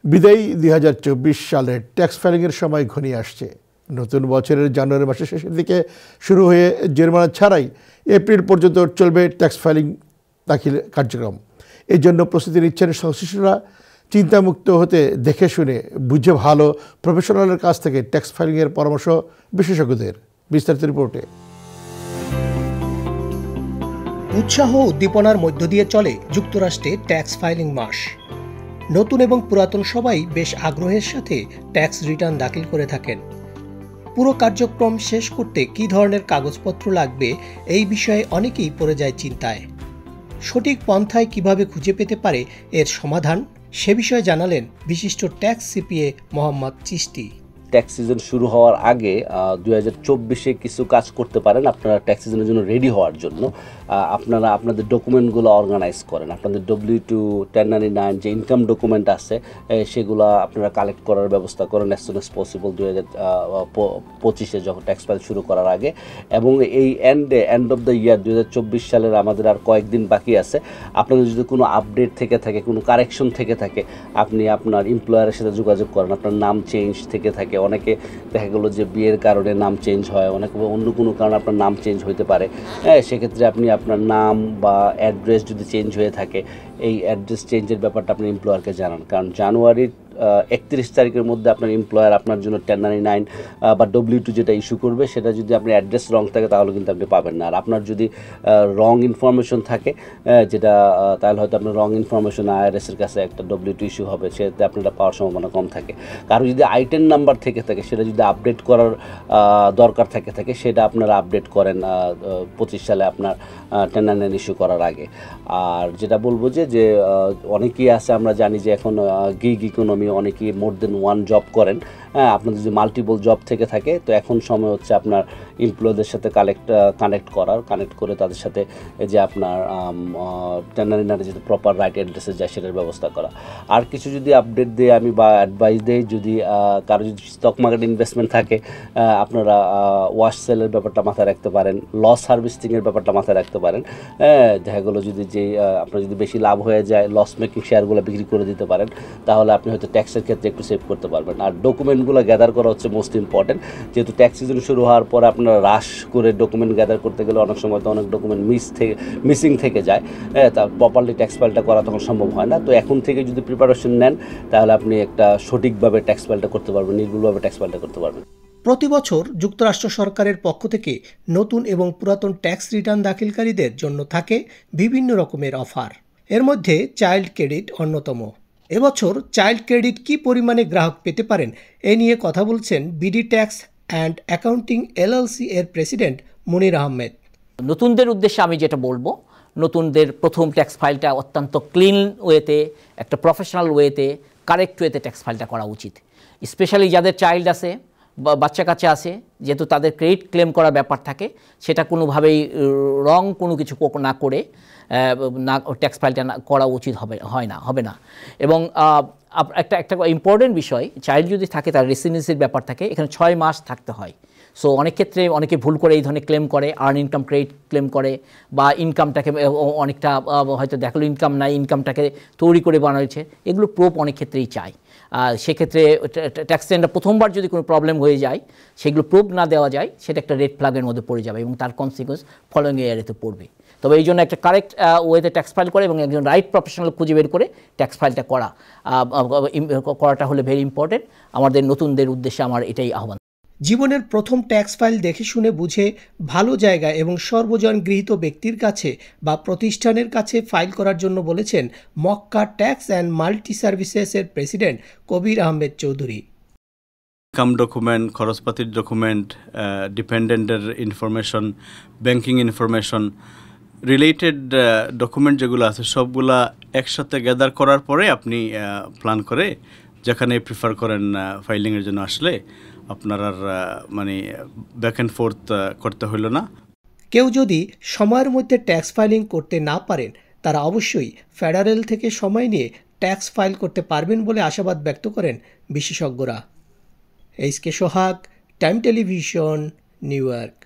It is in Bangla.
বিদায়ী ২০২৪ সালের ট্যাক্স ফাইলিংয়ের সময় ঘনিয়ে আসছে। নতুন বছরের জানুয়ারি মাসের শেষের দিকে শুরু হয়ে জরিমানা ছাড়াই এপ্রিল পর্যন্ত চলবে ট্যাক্স ফাইলিং দাখিল কার্যক্রম। এই জন্য প্রস্তুতি নিচ্ছেন সংশ্লিষ্টরা। চিন্তামুক্ত হতে দেখে শুনে বুঝে ভালো প্রফেশনালের কাছ থেকে ট্যাক্স ফাইলিংয়ের পরামর্শ বিশেষজ্ঞদের। বিস্তারিত রিপোর্টে। উৎসাহ উদ্দীপনার মধ্য দিয়ে চলে যুক্তরাষ্ট্রে ট্যাক্স ফাইলিং মাস। নতুন এবং পুরাতন সবাই বেশ আগ্রহের সাথে ট্যাক্স রিটার্ন দাখিল করে থাকেন। পুরো কার্যক্রম শেষ করতে কী ধরনের কাগজপত্র লাগবে এই বিষয়ে অনেকেই পড়ে যায় চিন্তায়। সঠিক পন্থায় কিভাবে খুঁজে পেতে পারে এর সমাধান, সে বিষয়ে জানালেন বিশিষ্ট tax CPA Mohammad Chishti. Tax season শুরু হওয়ার আগে 2024-এ কিছু কাজ করতে পারেন আপনারা ট্যাক্স সিজনের জন্য রেডি হওয়ার জন্য। আপনারা আপনাদের ডকুমেন্টগুলো অর্গানাইজ করেন। আপনাদের W2, 1099 যে ইনকাম ডকুমেন্ট আছে সেগুলো আপনারা কালেক্ট করার ব্যবস্থা করেন অ্যাজ সুন অ্যাজ পসিবল 2025-এ যখন ট্যাক্স ফাইল শুরু করার আগে। এবং এই এন্ড অফ দ্য ইয়ার 2024 সালের আমাদের আর কয়েকদিন বাকি আছে। আপনাদের যদি কোনো আপডেট থেকে থাকে, কোনো কারেকশন থেকে থাকে, আপনি আপনার এমপ্লয়ারের সাথে যোগাযোগ করেন। আপনার নাম চেঞ্জ থেকে থাকে, অনেকে দেখা গেলো যে বিয়ের কারণে নাম চেঞ্জ হয়, অনেকে অন্য কোনো কারণে আপনার নাম চেঞ্জ হতে পারে। সেক্ষেত্রে আপনি আপনার নাম বা অ্যাড্রেস যদি চেঞ্জ হয়ে থাকে, এই অ্যাড্রেস চেঞ্জের ব্যাপারটা আপনি এমপ্লয়ারকে জানান। কারণ জানুয়ারির 31 তারিখের মধ্যে আপনার এমপ্লয়ার আপনার জন্য 1099 বা W2 যেটা ইস্যু করবে, সেটা যদি আপনার অ্যাড্রেস রং থাকে তাহলে কিন্তু আপনি পাবেন না। আর আপনার যদি রং ইনফরমেশন থাকে যেটা, তাহলে হয়তো আপনার রং ইনফরমেশন IRS-এর কাছে একটা W2 ইস্যু হবে, সেটাতে আপনারা পাওয়ার সম্ভাবনা কম থাকে। কারণ যদি আইটেন নাম্বার থেকে থাকে, সেটা যদি আপডেট করার দরকার থাকে সেটা আপনারা আপডেট করেন 25 সালে আপনার 1099 ইস্যু করার আগে। আর যেটা বলবো যে অনেকেই আছে, আমরা জানি যে এখন গিগ ইকোনমি, অনেকেই মোর দেন ওয়ান জব করেন। আপনাদের যদি মাল্টিপল জব থেকে থাকে, তো এখন সময় হচ্ছে আপনার এমপ্লয়ীদের সাথে কানেক্ট করে তাদের সাথে যে আপনার 1099 যদি প্রপার রাইট অ্যাড্রেসে যায় সেটার ব্যবস্থা করা। আর কিছু যদি আপডেট দেয় আমি বা অ্যাডভাইস দেই, যদি কারো যদি স্টক মার্কেট ইনভেস্টমেন্ট থাকে, আপনারা ওয়াশ সেলের ব্যাপারটা মাথায় রাখতে পারেন, লস হারভেস্টিংয়ের ব্যাপারটা মাথায় রাখতে পারেন। দেখা গেলো যদি আপনার যদি বেশি লাভ হয়ে যায়, লস মেকিং শেয়ারগুলো বিক্রি করে দিতে পারেন, তাহলে আপনি হয়তো ট্যাক্সের ক্ষেত্রে একটু সেভ করতে পারবেন। আর ডকুমেন্টগুলো গ্যাদার করা হচ্ছে মোস্ট ইম্পর্টেন্ট। যেহেতু ট্যাক্স সিজন শুরু হওয়ার পর আপনারা রাশ করে ডকুমেন্ট গ্যাদার করতে গেলে অনেক সময় তো অনেক ডকুমেন্ট মিসিং থেকে যায়, তা প্রপারলি ট্যাক্স ফাইলটা করা তখন সম্ভব হয় না। তো এখন থেকে যদি প্রিপারেশন নেন, তাহলে আপনি একটা সঠিকভাবে ট্যাক্স ফাইলটা করতে পারবেন, নির্ভুলভাবে ট্যাক্স ফাইলটা করতে পারবেন। প্রতি বছর যুক্তরাষ্ট্র সরকারের পক্ষ থেকে নতুন এবং পুরাতন ট্যাক্স রিটার্ন দাখিলকারীদের জন্য থাকে বিভিন্ন রকমের অফার। এর মধ্যে চাইল্ড ক্রেডিট অন্যতম। এবছর চাইল্ড ক্রেডিট কি পরিমাণে গ্রাহক পেতে পারেন, এ নিয়ে কথা বলছেন BD tax and accounting LLC এর প্রেসিডেন্ট মুনির আহমেদ। নতুনদের উদ্দেশ্যে আমি যেটা বলবো, নতুনদের প্রথম ট্যাক্স ফাইলটা অত্যন্ত ক্লিন ওয়েতে, একটা প্রফেশনাল ওয়েতে, কারেক্ট ওয়েতে ট্যাক্স ফাইলটা করা উচিত। স্পেশালি যাদের চাইল্ড আছে বা বাচ্চা কাচ্চা আছে, যেহেতু তাদের ক্রেডিট ক্লেম করার ব্যাপার থাকে, সেটা কোনোভাবেই রং কোনো কিছু না করে ট্যাক্স ফাইলটা করা উচিত হবে না। এবং একটা ইম্পর্টেন্ট বিষয়, চাইল্ড যদি থাকে তার রেসিডেন্সির ব্যাপার থাকে, এখানে 6 মাস থাকতে হয়। সো অনেক ক্ষেত্রে অনেকে ভুল করে এই ধরনের ক্লেম করে, আর্ন ইনকাম ক্রেডিট ক্লেম করে, বা ইনকামটাকে অনেকটা হয়তো দেখলো ইনকাম নাই, ইনকামটাকে তৈরি করে বানানো হয়েছে, এগুলো প্রুফ অনেক ক্ষেত্রেই চায়। সেক্ষেত্রে ট্যাক্স রিটার্নটা প্রথমবার যদি কোনো প্রবলেম হয়ে যায়, সেগুলো প্রুফ না দেওয়া যায়, সেটা একটা রেড ফ্ল্যাগের মধ্যে পড়ে যাবে এবং তার কনসিকুয়েন্স ফলোইং ইয়ারেতে পড়বে। তবে এই জন্য একটা কারেক্ট ওয়েতে ট্যাক্স ফাইল করে এবং একজন রাইট প্রফেশনাল খুঁজে বের করে ট্যাক্স ফাইলটা করাটা হলে ভেরি ইম্পর্টেন্ট। আমাদের নতুনদের উদ্দেশ্যে আমার এটাই আহ্বান। জীবনের প্রথম ট্যাক্স ফাইল দেখে শুনে বুঝে ভালো জায়গা এবং সর্বজন গৃহীত ব্যক্তির কাছে বা প্রতিষ্ঠানের কাছে ফাইল করার জন্য বলেছেন মক্কা ট্যাক্স অ্যান্ড মাল্টি সার্ভিসেসের president Kabir Ahmed Chowdhury. Income document, খরচপাতির ডকুমেন্ট, ডিপেন্ডেন্টের information, banking information, related document যেগুলো আছে সবগুলা একসাথে গ্যাদার করার পরে আপনি প্ল্যান করে যেখানে প্রিফার করেন ফাইলিংয়ের জন্য আসলে আপনার আর ব্যাক অ্যান্ড ফোর্থ করতে হইল না। কেউ যদি সময়ের মধ্যে ট্যাক্স ফাইলিং করতে না পারেন, তারা অবশ্যই ফেডারেল থেকে সময় নিয়ে ট্যাক্স ফাইল করতে পারবেন বলে আশাবাদ ব্যক্ত করেন বিশেষজ্ঞরা। SK সোহাগ, টাইম টেলিভিশন, নিউ ইয়র্ক।